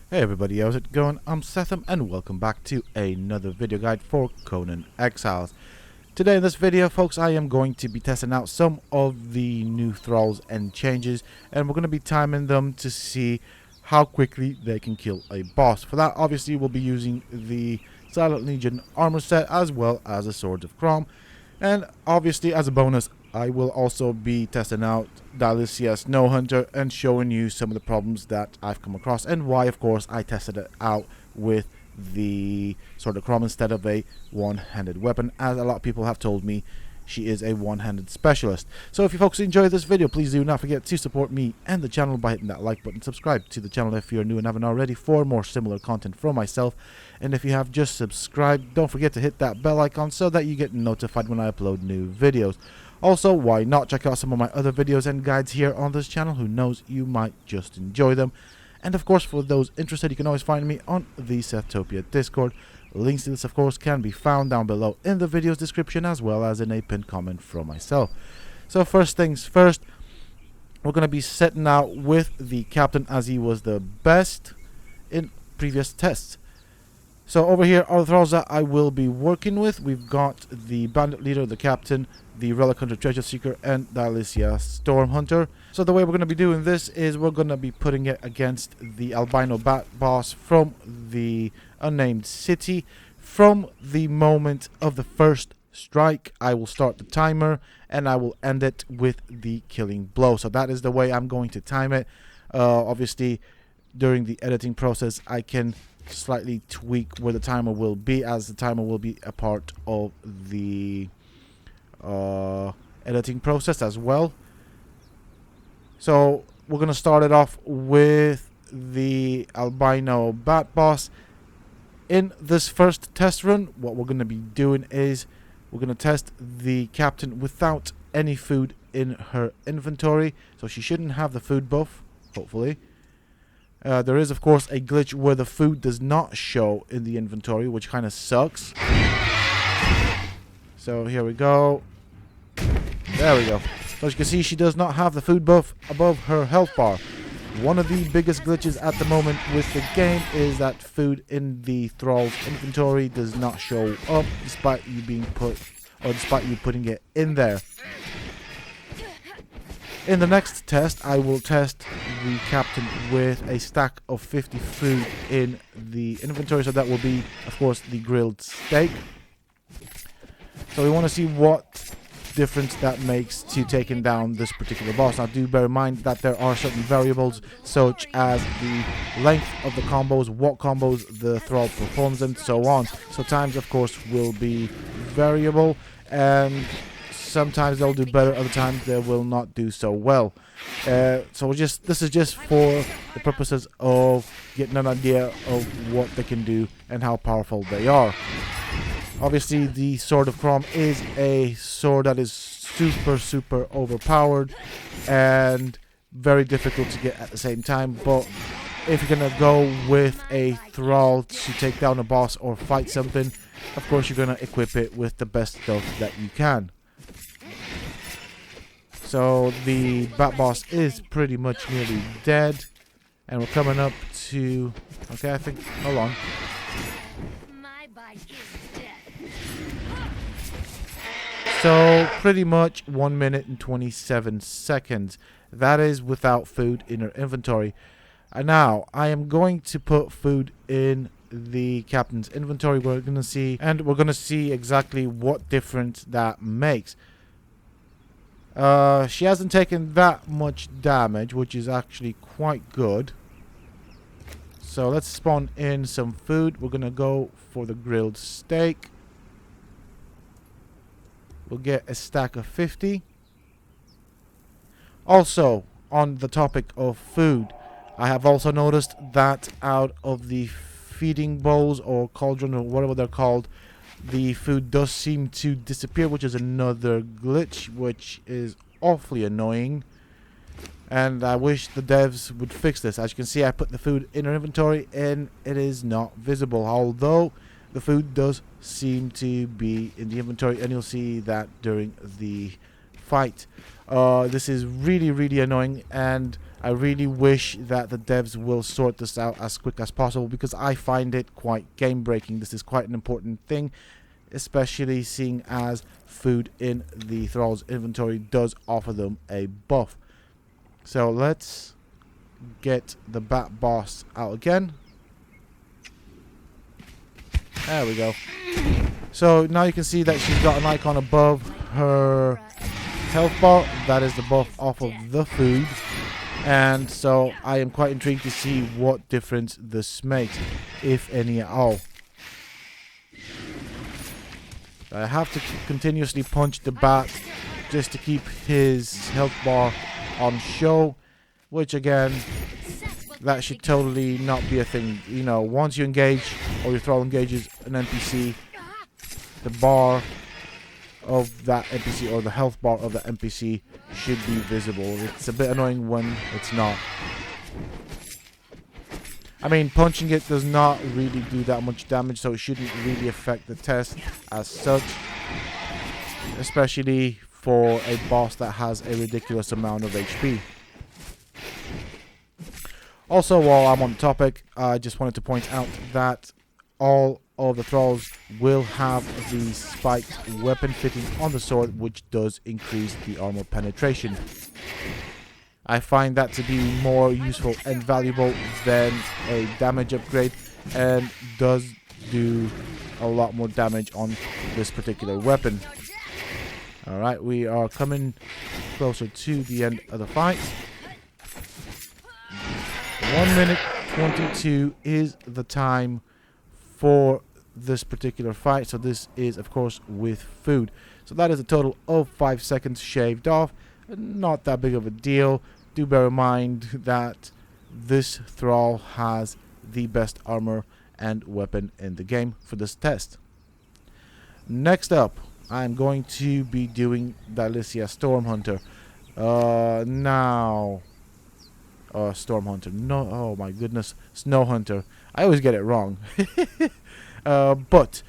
Hey everybody, how's it going? I'm Sethum and welcome back to another video guide for Conan Exiles. Today in this video, folks, I am going to be testing out some of the new thralls and changes, and we're going to be timing them to see how quickly they can kill a boss. For that, obviously, we'll be using the Silent Legion armor set as well as the Swords of Crom, and obviously as a bonus, I will also be testing out Dalicia Snow Hunter and showing you some of the problems that I've come across and why, of course, I tested it out with the Sword of Crom instead of a one-handed weapon, as a lot of people have told me she is a one-handed specialist. So if you folks enjoy this video, please do not forget to support me and the channel by hitting that like button. Subscribe to the channel if you're new and haven't already for more similar content from myself. And if you have just subscribed, don't forget to hit that bell icon so that you get notified when I upload new videos. Also, why not check out some of my other videos and guides here on this channel? Who knows, you might just enjoy them. And of course, for those interested, you can always find me on the Sethtopia Discord. Links to this, of course, can be found down below in the video's description as well as in a pinned comment from myself. So first things first, we're going to be setting out with the captain as he was the best in previous tests. So over here are the thralls that I will be working with. We've got the Bandit Leader, the Captain, the Relic Hunter, Treasure Seeker, and Dalicia Storm Hunter. So the way we're going to be doing this is we're going to be putting it against the albino bat boss from the unnamed city. From the moment of the first strike, I will start the timer and I will end it with the killing blow. So that is the way I'm going to time it. Obviously, during the editing process, I can slightly tweak where the timer will be, as the timer will be a part of the editing process as well. So we're going to start it off with the albino bat boss. In this first test run, what we're going to be doing is we're going to test the captain without any food in her inventory, so she shouldn't have the food buff, hopefully. There is, of course, a glitch where the food does not show in the inventory, which kind of sucks. So here we go. There we go. So as you can see, she does not have the food buff above her health bar. One of the biggest glitches at the moment with the game is that food in the thrall's inventory does not show up despite you being put, or despite you putting it in there. In the next test, I will test the captain with a stack of 50 food in the inventory. So that will be, of course, the grilled steak. So we want to see what difference that makes to taking down this particular boss. Now, do bear in mind that there are certain variables, such as the length of the combos, what combos the thrall performs, and so on. So times, of course, will be variable, and sometimes they'll do better, other times they will not do so well. So this is just for the purposes of getting an idea of what they can do and how powerful they are. Obviously, the Sword of Crom is a sword that is super overpowered and very difficult to get at the same time. But if you're gonna go with a thrall to take down a boss or fight something, of course you're gonna equip it with the best stuff that you can. So the bat boss is pretty much nearly dead, and we're coming up to, okay, I think, hold on. My bite is dead. So pretty much 1 minute and 27 seconds. That is without food in her inventory. And now I am going to put food in the captain's inventory. We're going to see exactly what difference that makes. She hasn't taken that much damage, which is actually quite good. So let's spawn in some food. We're going to go for the grilled steak. We'll get a stack of 50. Also, on the topic of food, I have also noticed that out of the feeding bowls or cauldron or whatever they're called, the food does seem to disappear, which is another glitch, which is awfully annoying. And I wish the devs would fix this. As you can see, I put the food in our inventory and it is not visible, although the food does seem to be in the inventory, and you'll see that during the fight. This is really annoying, and I really wish that the devs will sort this out as quick as possible, because I find it quite game breaking. This is quite an important thing, especially seeing as food in the Thrall's inventory does offer them a buff. So let's get the bat boss out again. There we go. So now you can see that she's got an icon above her health bar. That is the buff off of the food. And so I am quite intrigued to see what difference this makes, if any at all. I have to continuously punch the bat just to keep his health bar on show, which again, that should totally not be a thing. You know, once you engage, or your thrall engages an NPC, the bar of that NPC, or the health bar of the NPC, should be visible. It's a bit annoying when it's not. I mean, punching it does not really do that much damage, so it shouldn't really affect the test as such, especially for a boss that has a ridiculous amount of HP. Also, while I'm on the topic, I just wanted to point out that all of the thralls will have the spiked weapon fitting on the sword, which does increase the armor penetration. I find that to be more useful and valuable than a damage upgrade, and does do a lot more damage on this particular weapon. Alright, we are coming closer to the end of the fight. 1 minute 22 is the time for this particular fight. So this is, of course, with food. So that is a total of 5 seconds shaved off. Not that big of a deal. Do bear in mind that this thrall has the best armor and weapon in the game for this test. Next up, I'm going to be doing Dalicia Stormhunter. Stormhunter. No, oh my goodness, Snowhunter. I always get it wrong. But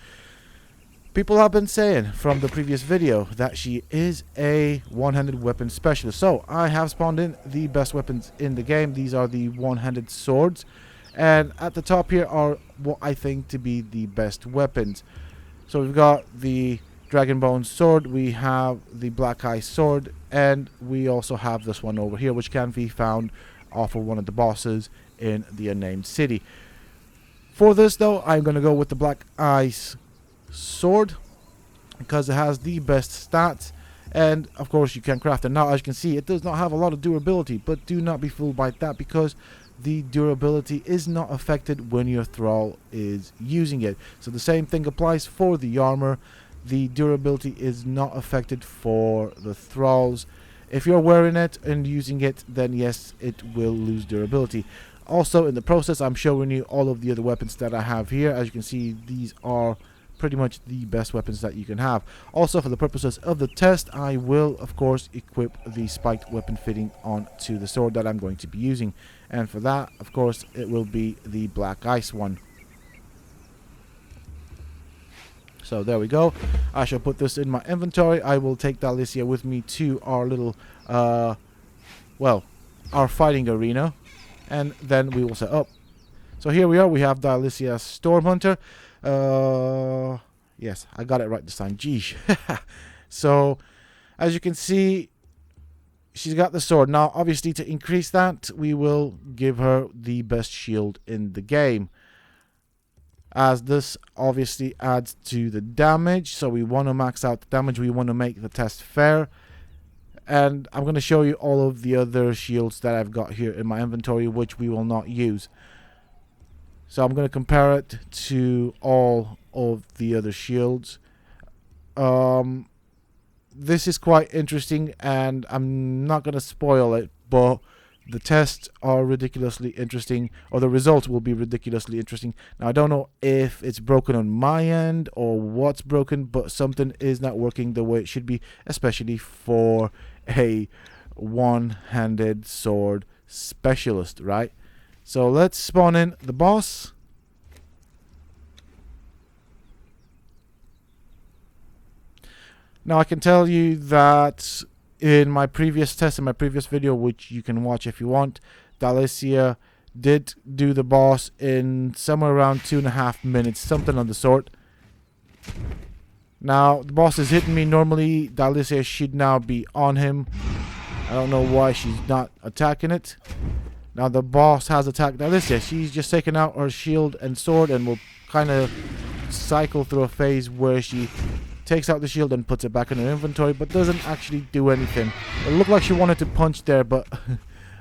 people have been saying from the previous video that she is a one-handed weapon specialist. So I have spawned in the best weapons in the game. These are the one-handed swords, and at the top here are what I think to be the best weapons. So we've got the Dragonbone sword, we have the Black Eye sword, and we also have this one over here, which can be found off of one of the bosses in the Unnamed City. For this though, I'm going to go with the Black Eyes sword, because it has the best stats, and of course you can craft it. Now as you can see, it does not have a lot of durability, but do not be fooled by that, because the durability is not affected when your thrall is using it. So the same thing applies for the armor. The durability is not affected for the thralls. If you're wearing it and using it, then yes, it will lose durability. Also, in the process, I'm showing you all of the other weapons that I have here. As you can see, these are pretty much the best weapons that you can have. Also, for the purposes of the test, I will, of course, equip the spiked weapon fitting onto the sword that I'm going to be using. And for that, of course, it will be the Black Ice one. So there we go. I shall put this in my inventory. I will take Dalicia with me to our little, well, our fighting arena, and then we will set up. So here we are. We have Dalicia Stormhunter. Yes, I got it right this time. Geesh. So, as you can see, she's got the sword. Now, obviously, to increase that, we will give her the best shield in the game, as this obviously adds to the damage. So we want to max out the damage. We want to make the test fair. And I'm going to show you all of the other shields that I've got here in my inventory, which we will not use. So I'm going to compare it to all of the other shields. This is quite interesting, and I'm not going to spoil it, but the tests are ridiculously interesting, or the results will be ridiculously interesting. Now, I don't know if it's broken on my end or what's broken, but something is not working the way it should be, especially for a one-handed sword specialist, right? So let's spawn in the boss. Now I can tell you that in my previous test, in my previous video, which you can watch if you want, Dalicia did do the boss in somewhere around 2.5 minutes, something of the sort. Now, the boss is hitting me. Normally, Dalicia should now be on him. I don't know why she's not attacking it. Now, the boss has attacked Dalicia. She's just taken out her shield and sword and will kind of cycle through a phase where she takes out the shield and puts it back in her inventory, but doesn't actually do anything. It looked like she wanted to punch there, but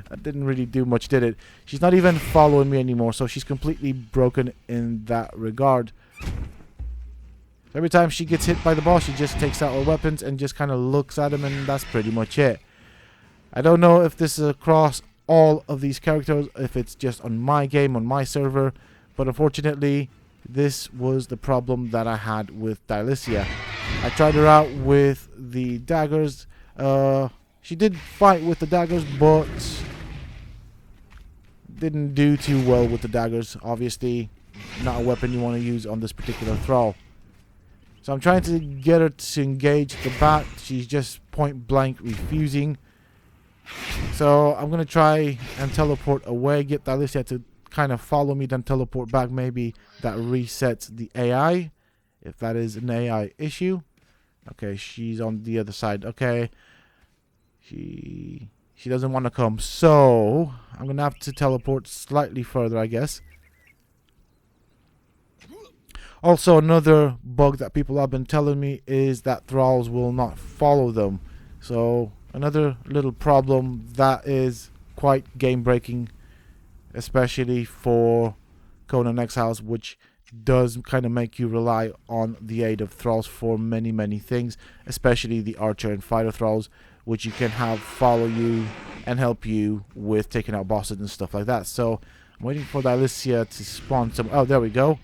that didn't really do much, did it? She's not even following me anymore, so she's completely broken in that regard. Every time she gets hit by the boss, she just takes out her weapons and just kind of looks at him, and that's pretty much it. I don't know if this is across all of these characters, if it's just on my game, on my server, but unfortunately, this was the problem that I had with Dalicia. I tried her out with the daggers. She did fight with the daggers, but didn't do too well with the daggers. Obviously, not a weapon you want to use on this particular Thrall. So I'm trying to get her to engage the bat. She's just point blank refusing. So I'm going to try and teleport away, get Dalicia to kind of follow me, then teleport back. Maybe that resets the AI, if that is an AI issue. Okay, she's on the other side. Okay, she doesn't want to come, so I'm going to have to teleport slightly further, I guess. Also, another bug that people have been telling me is that thralls will not follow them. So, another little problem that is quite game breaking, especially for Conan Exiles, which does kind of make you rely on the aid of thralls for many things, especially the archer and fighter thralls, which you can have follow you and help you with taking out bosses and stuff like that. So, I'm waiting for Dalicia to spawn some. Oh, there we go.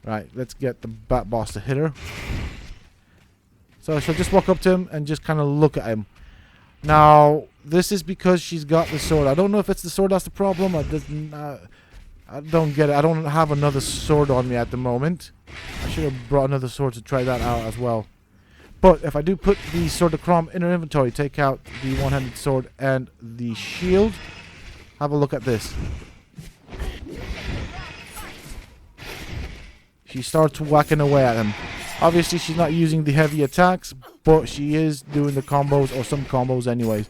Right, let's get the bat boss to hit her. So she'll just walk up to him and just kind of look at him. Now, this is because she's got the sword. I don't know if it's the sword that's the problem. I don't get it. I don't have another sword on me at the moment. I should have brought another sword to try that out as well. But if I do put the Sword of Crom in her inventory, take out the one-handed sword and the shield, have a look at this. She starts whacking away at him. Obviously, she's not using the heavy attacks, but she is doing the combos, or some combos anyways.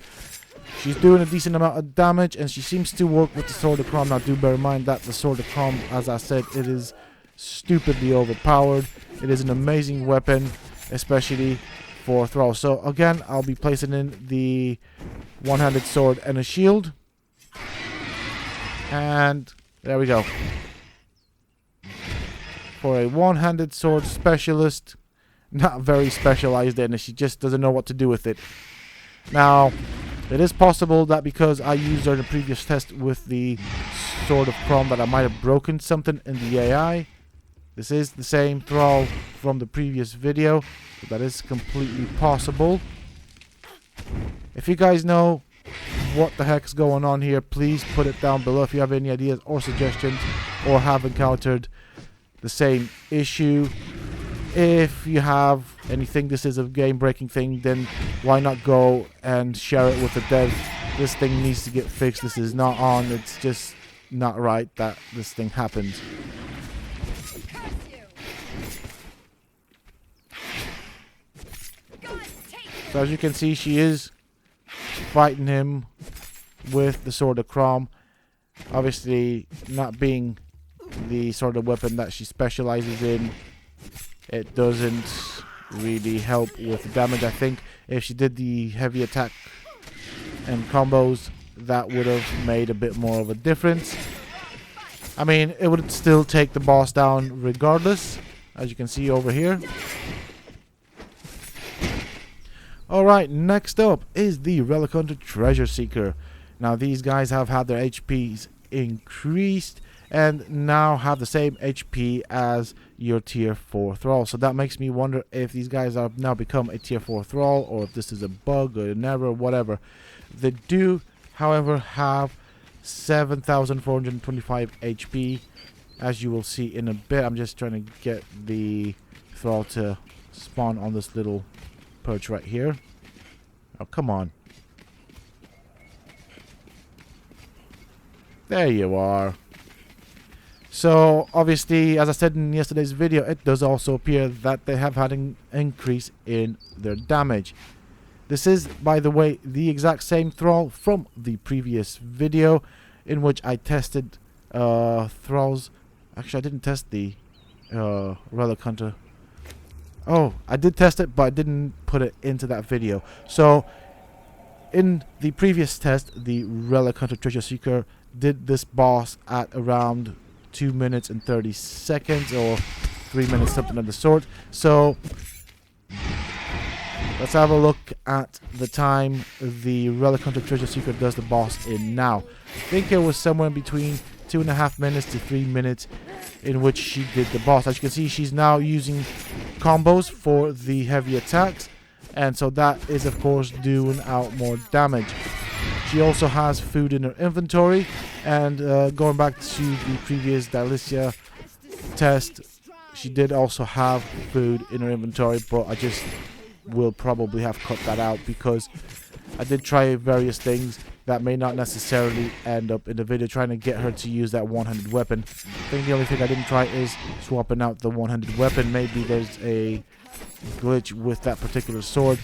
She's doing a decent amount of damage, and she seems to work with the Sword of Crom. Now, do bear in mind that the Sword of Crom, as I said, it is stupidly overpowered. It is an amazing weapon, especially for Thrall. So, again, I'll be placing in the one-handed sword and a shield. And there we go. For a one-handed sword specialist, not very specialized in it, she just doesn't know what to do with it. Now, it is possible that because I used her in a previous test with the Sword of Crom that I might have broken something in the AI. This is the same Thrall from the previous video, so that is completely possible. If you guys know what the heck's going on here, please put it down below if you have any ideas or suggestions or have encountered the same issue. If you have anything this is a game breaking thing, then why not go and share it with the dev. This thing needs to get fixed. This is not on. It's just not right that this thing happens. So as you can see, she is fighting him with the Sword of Crom. Obviously, not being the sort of weapon that she specializes in, it doesn't really help with the damage. I think if she did the heavy attack and combos, that would have made a bit more of a difference. I mean, it would still take the boss down regardless, as you can see over here. Alright, next up is the Relic Hunter Treasure Seeker. Now, these guys have had their HPs increased and now have the same HP as your tier 4 Thrall. So that makes me wonder if these guys have now become a tier 4 Thrall, or if this is a bug or an error or whatever. They do, however, have 7,425 HP, as you will see in a bit. I'm just trying to get the Thrall to spawn on this little perch right here. Oh, come on. There you are. So, obviously, as I said in yesterday's video, it does also appear that they have had an increase in their damage. This is, by the way, the exact same thrall from the previous video in which I tested thralls. Actually, I didn't test the Relic Hunter. Oh, I did test it, but I didn't put it into that video. So, in the previous test, the Relic Hunter Treasure Seeker did this boss at around 2 minutes and 30 seconds or 3 minutes, something of the sort. So let's have a look at the time the Relic Hunter Treasure Seeker does the boss in now. I think it was somewhere in between 2.5 minutes to 3 minutes in which she did the boss. As you can see, she's now using combos for the heavy attacks, and so that is of course doing out more damage. She also has food in her inventory, and going back to the previous Dalicia test, she did also have food in her inventory, but I just will probably have cut that out because I did try various things that may not necessarily end up in the video, trying to get her to use that one-handed weapon. I think the only thing I didn't try is swapping out the one-handed weapon. Maybe there's a glitch with that particular sword,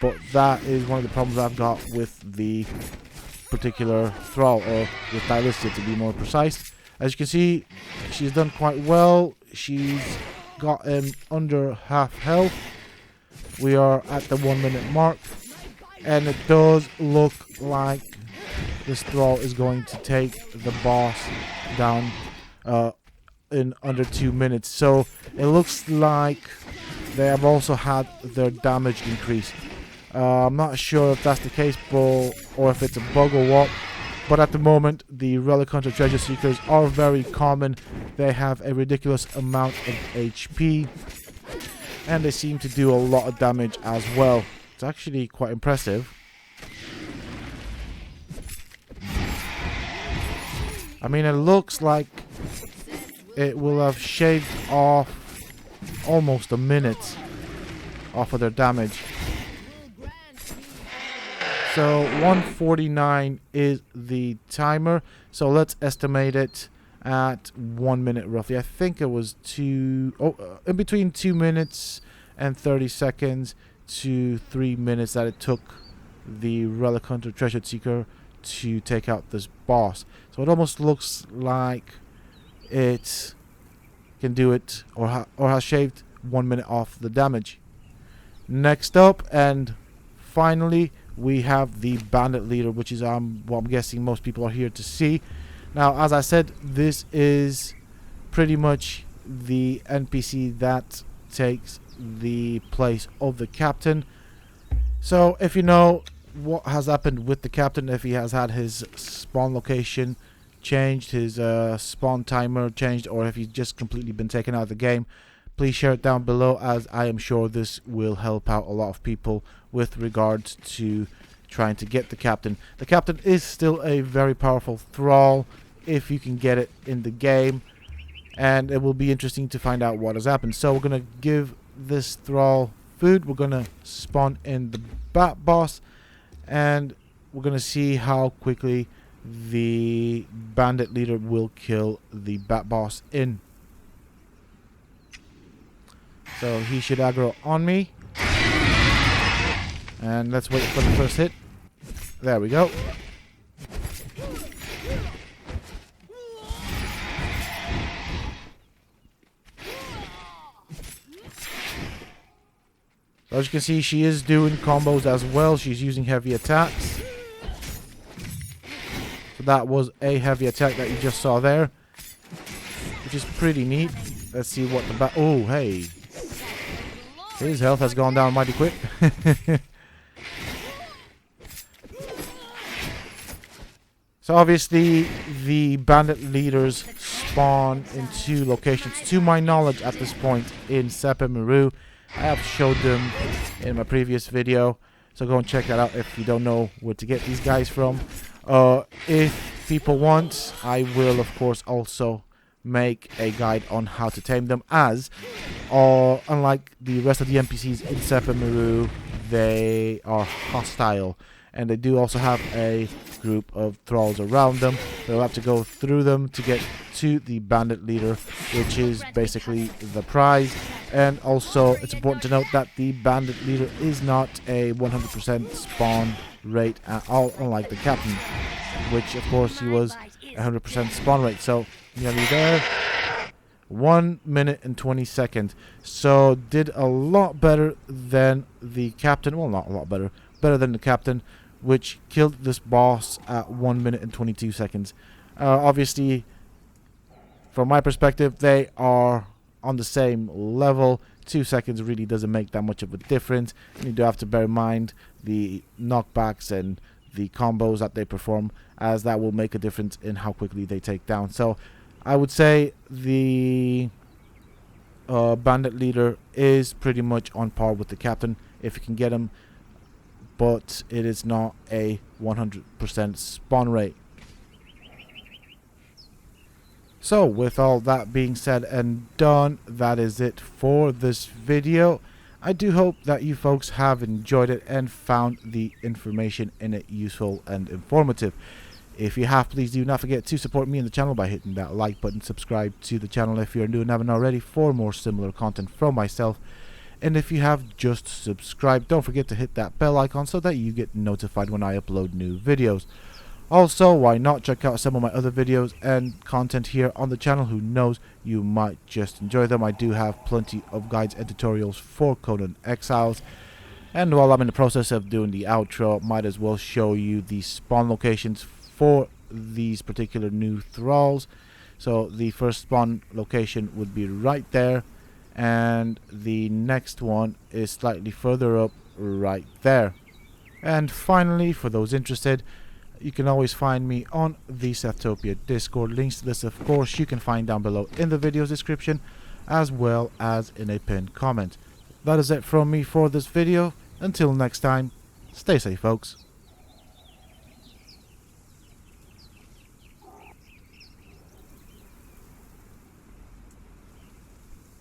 but that is one of the problems I've got with the particular thrall, or with Dalicia to be more precise. As you can see, she's done quite well. She's got him under half health. We are at the 1 minute mark, and it does look like this thrall is going to take the boss down in under 2 minutes. So it looks like they have also had their damage increased. I'm not sure if that's the case, or if it's a bug or what, but at the moment the Relic Hunter Treasure Seekers are very common. They have a ridiculous amount of HP, and they seem to do a lot of damage as well. It's actually quite impressive. I mean, it looks like it will have shaved off almost a minute off of their damage. So 149 is the timer. So let's estimate it at 1 minute roughly. I think it was in between 2 minutes and 30 seconds to 3 minutes that it took the Relic Hunter Treasure Seeker to take out this boss. So it almost looks like it can do it, or has shaved 1 minute off the damage. Next up, and finally, we have the Bandit Leader, which is what I'm guessing most people are here to see. Now, as I said, this is pretty much the NPC that takes the place of the captain. So if you know what has happened with the captain, if he has had his spawn location changed, his spawn timer changed, or if he's just completely been taken out of the game, please share it down below, as I am sure this will help out a lot of people with regards to trying to get the captain. The captain is still a very powerful thrall if you can get it in the game, and it will be interesting to find out what has happened. So we're going to give this thrall food. We're going to spawn in the bat boss, and we're going to see how quickly the Bandit Leader will kill the bat boss in. So he should aggro on me. And let's wait for the first hit. There we go. So as you can see, she is doing combos as well. She's using heavy attacks. So that was a heavy attack that you just saw there, which is pretty neat. Let's see what the oh, hey. His health has gone down mighty quick. So obviously the Bandit Leaders spawn in 2 locations, to my knowledge at this point, in Sethum. I have showed them in my previous video, so go and check that out if you don't know where to get these guys from. If people want, I will of course also make a guide on how to tame them, as unlike the rest of the NPCs in Sethum, they are hostile, and they do also have a group of thralls around them. They'll have to go through them to get to the bandit leader, which is basically the prize. And also it's important to note that the bandit leader is not a 100% spawn rate at all, unlike the captain, which of course he was 100% spawn rate. So nearly there. 1 minute and 20 seconds. So did a lot better than the captain. Well, not a lot better. Better than the captain, which killed this boss at 1 minute and 22 seconds. Obviously, from my perspective, they are on the same level. 2 seconds really doesn't make that much of a difference. And you do have to bear in mind the knockbacks and the combos that they perform, as that will make a difference in how quickly they take down. So I would say the bandit leader is pretty much on par with the captain if you can get him, but it is not a 100% spawn rate. So with all that being said and done, that is it for this video. I do hope that you folks have enjoyed it and found the information in it useful and informative. If you have, please do not forget to support me and the channel by hitting that like button. Subscribe to the channel if you're new and haven't already for more similar content from myself. And if you have just subscribed, don't forget to hit that bell icon so that you get notified when I upload new videos. Also, why not check out some of my other videos and content here on the channel? Who knows, you might just enjoy them. I do have plenty of guides and tutorials for Conan Exiles. And while I'm in the process of doing the outro, might as well show you the spawn locations for these particular new thralls. So the first spawn location would be right there, and the next one is slightly further up right there. And finally, for those interested, you can always find me on the Sethtopia Discord. Links to this, of course, you can find down below in the video's description, as well as in a pinned comment. That is it from me for this video. Until next time, stay safe, folks.